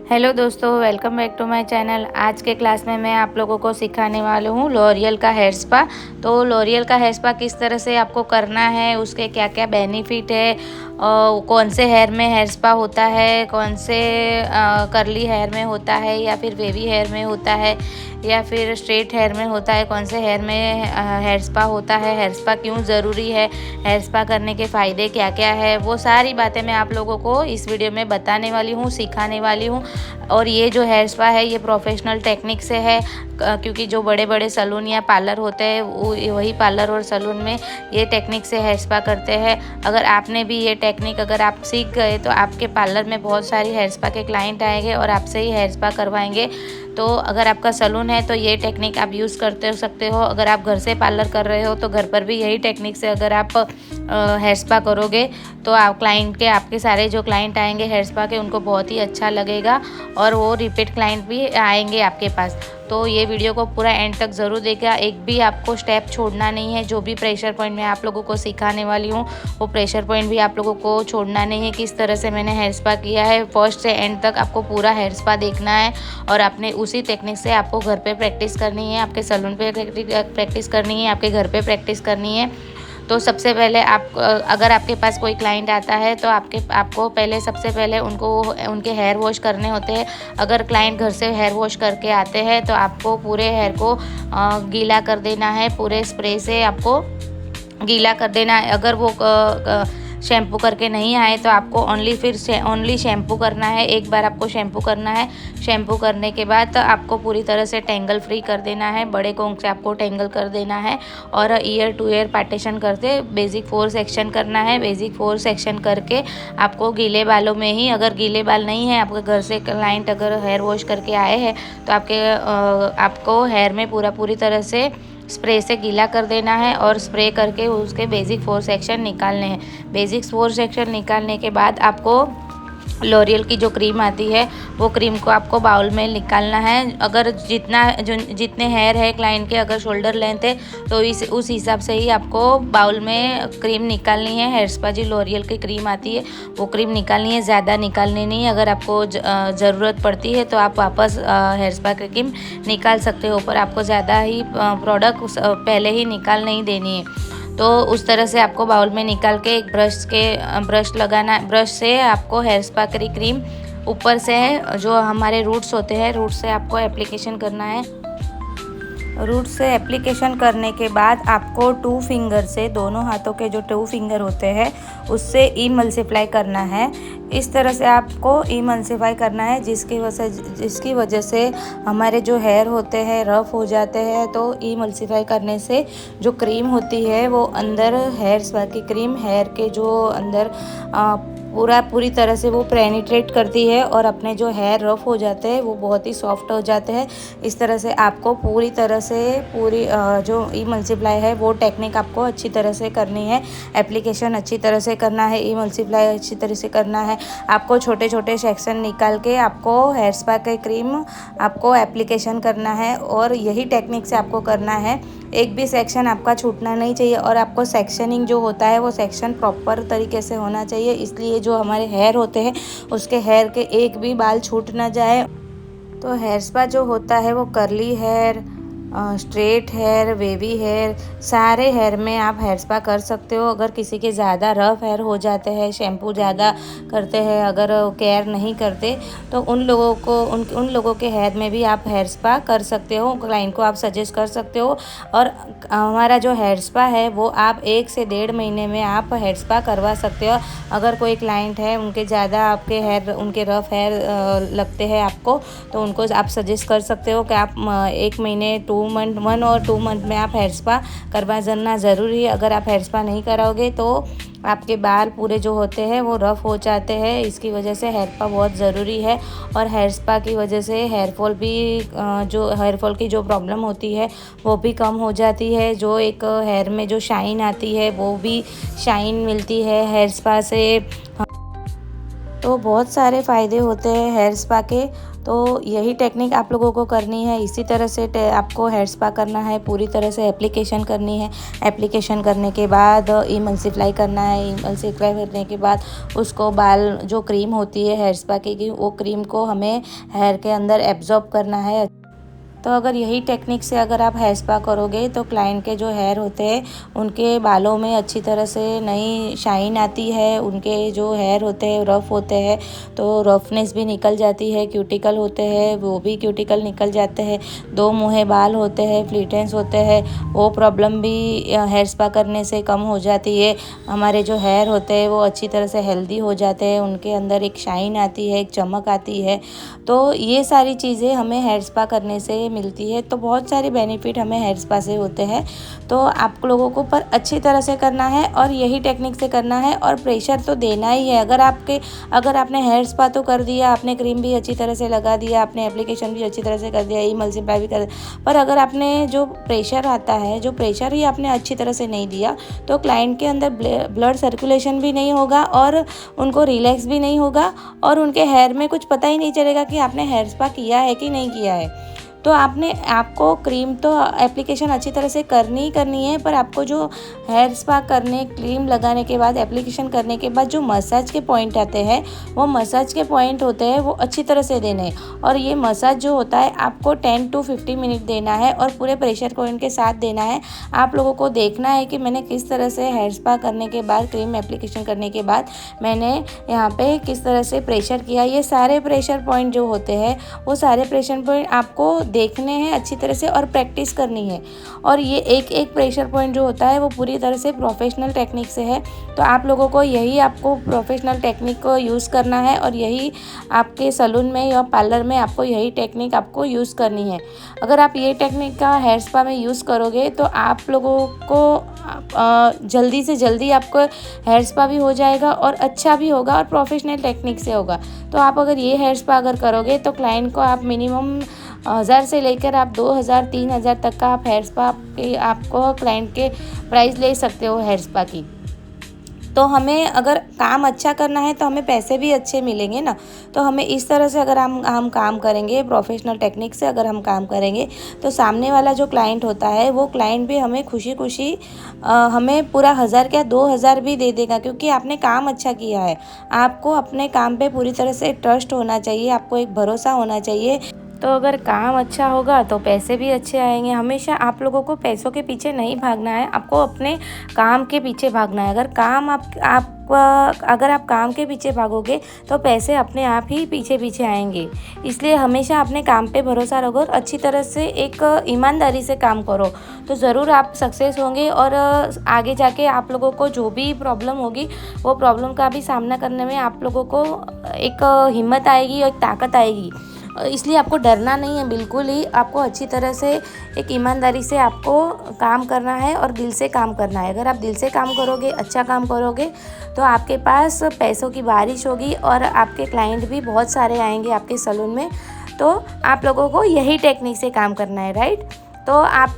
Hello दोस्तों, welcome back to my channel. आज के क्लास में मैं आप लोगों को सिखाने वाला हूँ लॉरियल का हेयर स्पा। तो लॉरियल का हेयर स्पा किस तरह से आपको करना है, उसके क्या क्या बेनिफिट है, कौन से हेयर में हेयर स्पा होता है, कौन से करली हेयर में होता है या फिर वेवी हेयर में होता है या फिर स्ट्रेट हेयर में होता है, कौन से हेयर में हेयर स्पा होता है, हेयर स्पा क्यों ज़रूरी है, हेयर स्पा करने के फ़ायदे क्या क्या है, वो सारी बातें मैं आप लोगों को इस वीडियो में बताने वाली हूँ, सिखाने वाली हूँ। और ये जो हेयर स्पा है ये प्रोफेशनल टेक्निक से है, क्योंकि जो बड़े बड़े सैलून या पार्लर होते हैं वही पार्लर और सैलून में ये टेक्निक से हेयर स्पा करते हैं। अगर आपने भी ये टेक्निक अगर आप सीख गए तो आपके पार्लर में बहुत सारी हेयर स्पा के क्लाइंट आएंगे और आपसे ही हेयर स्पा करवाएंगे। तो अगर आपका सैलून है तो ये टेक्निक आप यूज़ करते सकते हो। अगर आप घर से पार्लर कर रहे हो तो घर पर भी यही टेक्निक से अगर आप हेयर स्पा करोगे तो आप क्लाइंट के आपके सारे जो क्लाइंट आएंगे हेयर स्पा के उनको बहुत ही अच्छा लगेगा और वो रिपीट क्लाइंट भी आएंगे आपके पास। तो ये वीडियो को पूरा एंड तक ज़रूर देखिएगा, एक भी आपको स्टेप छोड़ना नहीं है। जो भी प्रेशर पॉइंट मैं आप लोगों को सिखाने वाली हूँ वो प्रेशर पॉइंट भी आप लोगों को छोड़ना नहीं है। किस तरह से मैंने हेयर स्पा किया है फर्स्ट से एंड तक आपको पूरा हेयर स्पा देखना है और आपने उसी टेक्निक से आपको घर पे प्रैक्टिस करनी है, आपके सैलून पे प्रैक्टिस करनी है, आपके घर पे प्रैक्टिस करनी है। तो सबसे पहले आप अगर आपके पास कोई क्लाइंट आता है तो आपको पहले सबसे पहले उनको उनके हेयर वॉश करने होते हैं। अगर क्लाइंट घर से हेयर वॉश करके आते हैं तो आपको पूरे हेयर को गीला कर देना है, पूरे स्प्रे से आपको गीला कर देना है। अगर वो शैम्पू करके नहीं आए तो आपको ओनली शैम्पू करना है। एक बार आपको शैम्पू करना है। शैम्पू करने के बाद आपको पूरी तरह से टेंगल फ्री कर देना है, बड़े कोंग से आपको टेंगल कर देना है और ईयर टू ईयर पार्टीशन करके बेसिक 4 सेक्शन करना है। बेसिक 4 सेक्शन करके आपको गीले बालों में ही, अगर गीले बाल नहीं है आपके घर से क्लाइंट अगर हेयर वॉश करके आए हैं तो आपको हेयर में पूरी तरह से स्प्रे से गीला कर देना है और स्प्रे करके उसके बेसिक 4 सेक्शन निकालने हैं। बेसिक 4 सेक्शन निकालने के बाद आपको लॉरियल की जो क्रीम आती है वो क्रीम को आपको बाउल में निकालना है। अगर जितने हेयर है क्लाइंट के, अगर शोल्डर लेंथ है तो उस हिसाब से ही आपको बाउल में क्रीम निकालनी है। हेयर स्पा जी लॉरियल की क्रीम आती है वो क्रीम निकालनी है, ज़्यादा निकालनी नहीं है। अगर आपको ज़रूरत पड़ती है तो आप वापस हेयर स्पा की क्रीम निकाल सकते हो, पर आपको ज़्यादा ही प्रोडक्ट पहले ही निकाल नहीं देनी है। तो उस तरह से आपको बाउल में निकाल के एक ब्रश लगाना है। ब्रश से आपको हेयर स्पा की क्रीम ऊपर से जो हमारे रूट्स होते हैं रूट से आपको एप्लीकेशन करना है। रूट से एप्लीकेशन करने के बाद आपको 2 फिंगर से, दोनों हाथों के जो 2 फिंगर होते हैं उससे इमल्सिफाई करना है। इस तरह से आपको इमल्सिफाई करना है जिसकी वजह से हमारे जो हेयर होते हैं रफ़ हो जाते हैं। तो इमल्सिफाई करने से जो क्रीम होती है वो अंदर हेयर स्पा की क्रीम हेयर के जो अंदर पूरी तरह से वो पेनिट्रेट करती है और अपने जो हेयर रफ़ हो जाते हैं वो बहुत ही सॉफ्ट हो जाते हैं। इस तरह से आपको पूरी तरह से जो इमल्सिफाई है वो टेक्निक आपको अच्छी तरह से करनी है। एप्लीकेशन अच्छी तरह से करना है, इमल्सिफाई अच्छी तरह से करना है। आपको छोटे छोटे सेक्शन निकाल के आपको हेयर स्पा की क्रीम आपको एप्लीकेशन करना है और यही टेक्निक से आपको करना है। एक भी सेक्शन आपका छूटना नहीं चाहिए और आपको सेक्शनिंग जो होता है वो सेक्शन प्रॉपर तरीके से होना चाहिए, इसलिए जो हमारे हेयर होते हैं उसके हेयर के एक भी बाल छूट ना जाए। तो हेयर स्पा जो होता है वो curly hair, straight hair, wavy hair, सारे हेयर में आप हेयर स्पा कर सकते हो। अगर किसी के ज़्यादा रफ हेयर हो जाते हैं, शैम्पू ज़्यादा करते हैं, अगर केयर नहीं करते तो उन लोगों के हेयर में भी आप हेयर स्पा कर सकते हो, क्लाइंट को आप सजेस्ट कर सकते हो। और हमारा जो हेयर स्पा है वो आप 1 से 1.5 महीने में आप हेयर स्पा करवा सकते हो। अगर कोई क्लाइंट है उनके ज़्यादा आपके हेयर, उनके रफ हेयर लगते हैं आपको, तो उनको आप सजेस्ट कर सकते हो कि आप 1 महीने 1 और 2 मंथ में आप हेयर स्पा करवा जाना ज़रूरी है। अगर आप हेयर स्पा नहीं कराओगे तो आपके बाल पूरे जो होते हैं वो रफ़ हो जाते हैं। इसकी वजह से हेयर स्पा बहुत ज़रूरी है और हेयर स्पा की वजह से हेयर फॉल की जो प्रॉब्लम होती है वो भी कम हो जाती है। जो एक हेयर में जो शाइन आती है वो भी शाइन मिलती है हेयर स्पा से। तो बहुत सारे फ़ायदे होते हैं हेयर स्पा के। तो यही टेक्निक आप लोगों को करनी है, इसी तरह से आपको हेयर स्पा करना है, पूरी तरह से एप्लीकेशन करनी है। एप्लीकेशन करने के बाद इमल्सिफाई करना है, इमल्सिफाई करने के बाद उसको बाल जो क्रीम होती है हेयर स्पा की वो क्रीम को हमें हेयर के अंदर एब्जॉर्ब करना है। तो अगर यही टेक्निक से अगर आप हेयर स्पा करोगे तो क्लाइंट के जो हेयर होते हैं उनके बालों में अच्छी तरह से नई शाइन आती है, उनके जो हेयर होते हैं रफ़ होते हैं तो रफनेस भी निकल जाती है, क्यूटिकल होते हैं वो भी क्यूटिकल निकल जाते हैं, दो मुँहे बाल होते हैं, फ्लीटेंस होते हैं, वो प्रॉब्लम भी हेयर स्पा करने से कम हो जाती है। हमारे जो हेयर होते हैं वो अच्छी तरह से हेल्दी हो जाते हैं, उनके अंदर एक शाइन आती है, एक चमक आती है। तो ये सारी चीज़ें हमें हेयर स्पा करने से मिलती है। तो बहुत सारे बेनिफिट हमें हेयर स्पा से होते हैं। तो आप लोगों को पर अच्छी तरह से करना है और यही टेक्निक से करना है और प्रेशर तो देना ही है। अगर आपने हेयर स्पा तो कर दिया, आपने क्रीम भी अच्छी तरह से लगा दिया, आपने एप्लीकेशन भी अच्छी तरह से कर दिया, इमल्सिफाई भी कर दिया, पर अगर आपने जो प्रेशर आता है, जो प्रेशर ही आपने अच्छी तरह से नहीं दिया तो क्लाइंट के अंदर ब्लड सर्कुलेशन भी नहीं होगा और उनको रिलैक्स भी नहीं होगा और उनके हेयर में कुछ पता ही नहीं चलेगा कि आपने हेयर स्पा किया है कि नहीं किया है। तो आपको क्रीम तो एप्लीकेशन अच्छी तरह से करनी ही करनी है, पर आपको जो हेयर स्पा करने, क्रीम लगाने के बाद, एप्लीकेशन करने के बाद जो मसाज के पॉइंट आते हैं वो मसाज के पॉइंट होते हैं वो अच्छी तरह से देने हैं। और ये मसाज जो होता है आपको 10 to 15 मिनट देना है और पूरे प्रेशर पॉइंट के साथ देना है। आप लोगों को देखना है कि मैंने किस तरह से हेयर स्पा करने के बाद, क्रीम एप्लीकेशन करने के बाद मैंने यहाँ पे किस तरह से प्रेशर किया। ये सारे प्रेशर पॉइंट जो होते हैं वो सारे प्रेशर पॉइंट आपको देखने हैं अच्छी तरह से और प्रैक्टिस करनी है। और ये एक एक प्रेशर पॉइंट जो होता है वो पूरी तरह से प्रोफेशनल टेक्निक से है। तो आप लोगों को यही आपको प्रोफेशनल टेक्निक को यूज़ करना है और यही आपके सैलून में या पार्लर में आपको यही टेक्निक आपको यूज़ करनी है। अगर आप ये टेक्निक का हेयर स्पा में यूज़ करोगे तो आप लोगों को जल्दी से जल्दी आपको हेयर स्पा भी हो जाएगा और अच्छा भी होगा और प्रोफेशनल टेक्निक से होगा। तो आप अगर ये हेयर स्पा अगर करोगे तो क्लाइंट को आप मिनिमम 1000 से लेकर आप 2000 3000 तक का आप हेयर स्पा आपको क्लाइंट के प्राइस ले सकते हो हेयर स्पा की। तो हमें अगर काम अच्छा करना है तो हमें पैसे भी अच्छे मिलेंगे ना। तो हमें इस तरह से अगर हम काम करेंगे, प्रोफेशनल टेक्निक से अगर हम काम करेंगे तो सामने वाला जो क्लाइंट होता है वो क्लाइंट भी हमें खुशी खुशी हमें पूरा 1000 क्या 2000 भी दे देगा, क्योंकि आपने काम अच्छा किया है। आपको अपने काम पे पूरी तरह से ट्रस्ट होना चाहिए, आपको एक भरोसा होना चाहिए। तो अगर काम अच्छा होगा तो पैसे भी अच्छे आएंगे। हमेशा आप लोगों को पैसों के पीछे नहीं भागना है, आपको अपने काम के पीछे भागना है। अगर आप काम के पीछे भागोगे तो पैसे अपने आप ही पीछे पीछे आएंगे। इसलिए हमेशा अपने काम पे भरोसा रखो और अच्छी तरह से एक ईमानदारी से काम करो तो ज़रूर आप सक्सेस होंगे। और आगे जाके आप लोगों को जो भी प्रॉब्लम होगी वो प्रॉब्लम का भी सामना करने में आप लोगों को एक हिम्मत आएगी और एक ताकत आएगी। इसलिए आपको डरना नहीं है बिल्कुल ही। आपको अच्छी तरह से एक ईमानदारी से आपको काम करना है और दिल से काम करना है। अगर आप दिल से काम करोगे, अच्छा काम करोगे तो आपके पास पैसों की बारिश होगी और आपके क्लाइंट भी बहुत सारे आएंगे आपके सैलून में। तो आप लोगों को यही टेक्निक से काम करना है, राइट। तो आप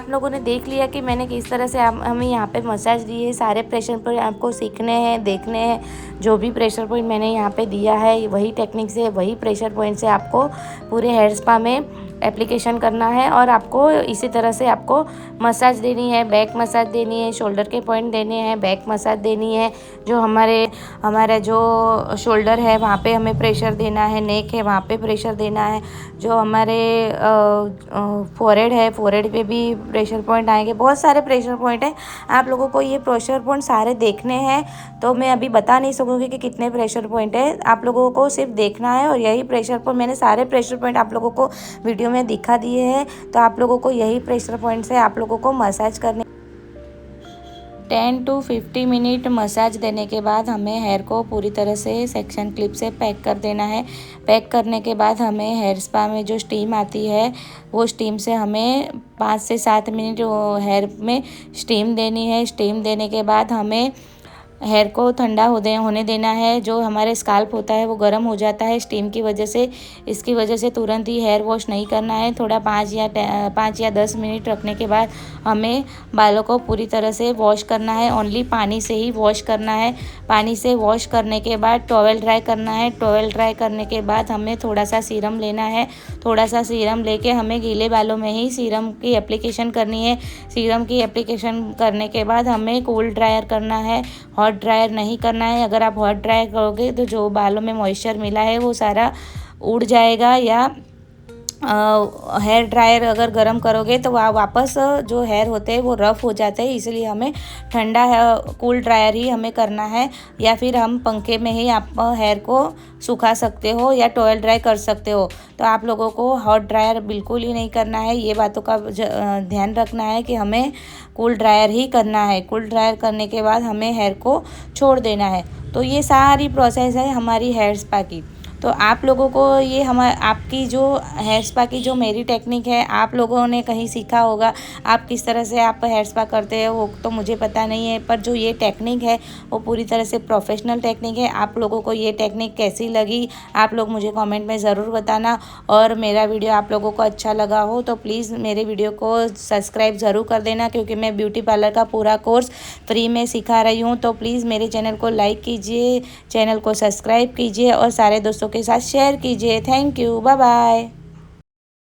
लोगों ने देख लिया कि मैंने किस तरह से हमें यहाँ पे मसाज दी है। सारे प्रेशर पॉइंट आपको सीखने हैं, देखने हैं। जो भी प्रेशर पॉइंट मैंने यहाँ पे दिया है वही टेक्निक से, वही प्रेशर पॉइंट से आपको पूरे हेयर स्पा में एप्लीकेशन करना है। और आपको इसी तरह से आपको मसाज देनी है, बैक मसाज देनी है, शोल्डर के पॉइंट देने हैं, बैक मसाज देनी है। जो हमारा जो शोल्डर है वहाँ पे हमें प्रेशर देना है, नेक है वहाँ पे प्रेशर देना है। जो हमारे फोरहेड है, फोरहेड पे भी प्रेशर पॉइंट आएंगे। बहुत सारे प्रेशर पॉइंट हैं, आप लोगों को ये प्रेशर पॉइंट सारे देखने हैं। तो मैं अभी बता नहीं सकूँगी कि कितने प्रेशर पॉइंट है, आप लोगों को सिर्फ देखना है। और यही प्रेशर पॉइंट मैंने सारे प्रेशर पॉइंट आप लोगों को वीडियो में दिखा दिए हैं। तो आप लोगों को यही प्रेशर पॉइंट से आप लोगों को मसाज करने 10 to 50 मिनट मसाज देने के बाद हमें हेयर को पूरी तरह से सेक्शन क्लिप से पैक कर देना है। पैक करने के बाद हमें हेयर स्पा में जो स्टीम आती है वो स्टीम से हमें 5 से 7 मिनट हेयर में स्टीम देनी है। स्टीम देने के बाद हमें हेयर को ठंडा होने देना है। जो हमारे स्काल्प होता है वो गर्म हो जाता है स्टीम की वजह से। इसकी वजह से तुरंत ही हेयर वॉश नहीं करना है। थोड़ा 5 या 10 मिनट रखने के बाद हमें बालों को पूरी तरह से वॉश करना है। ओनली पानी से ही वॉश करना है। पानी से वॉश करने के बाद टॉवेल ड्राई करना है। टॉवेल ड्राई करने के बाद हमें थोड़ा सा सीरम लेना है। थोड़ा सा सीरम लेके हमें गीले बालों में ही सीरम की एप्लीकेशन करनी है। सीरम की एप्लीकेशन करने के बाद हमें कूल ड्रायर करना है, हॉट ड्रायर नहीं करना है। अगर आप हॉट ड्रायर करोगे तो जो बालों में मॉइस्चर मिला है वो सारा उड़ जाएगा, या हेयर ड्रायर अगर गर्म करोगे तो वापस जो हेयर होते हैं वो रफ़ हो जाते हैं। इसलिए हमें ठंडा कूल ड्रायर ही हमें करना है, या फिर हम पंखे में ही आप हेयर को सुखा सकते हो या टॉवेल ड्राई कर सकते हो। तो आप लोगों को हॉट ड्रायर बिल्कुल ही नहीं करना है। ये बातों का ध्यान रखना है कि हमें कूल ड्रायर ही करना है। कूल ड्रायर करने के बाद हमें हेयर को छोड़ देना है। तो ये सारी प्रोसेस है हमारी हेयर स्पा की। तो आप लोगों को ये आपकी जो हेयर स्पा की जो मेरी टेक्निक है, आप लोगों ने कहीं सीखा होगा। आप किस तरह से आप हेयर स्पा करते हो वो तो मुझे पता नहीं है, पर जो ये टेक्निक है वो पूरी तरह से प्रोफेशनल टेक्निक है। आप लोगों को ये टेक्निक कैसी लगी आप लोग मुझे कमेंट में ज़रूर बताना। और मेरा वीडियो आप लोगों को अच्छा लगा हो तो प्लीज़ मेरे वीडियो को सब्सक्राइब ज़रूर कर देना, क्योंकि मैं ब्यूटी पार्लर का पूरा कोर्स फ्री में सिखा रही हूँ। तो प्लीज़ मेरे चैनल को लाइक कीजिए, चैनल को सब्सक्राइब कीजिए और सारे दोस्तों के साथ शेयर कीजिए। Thank you, bye bye.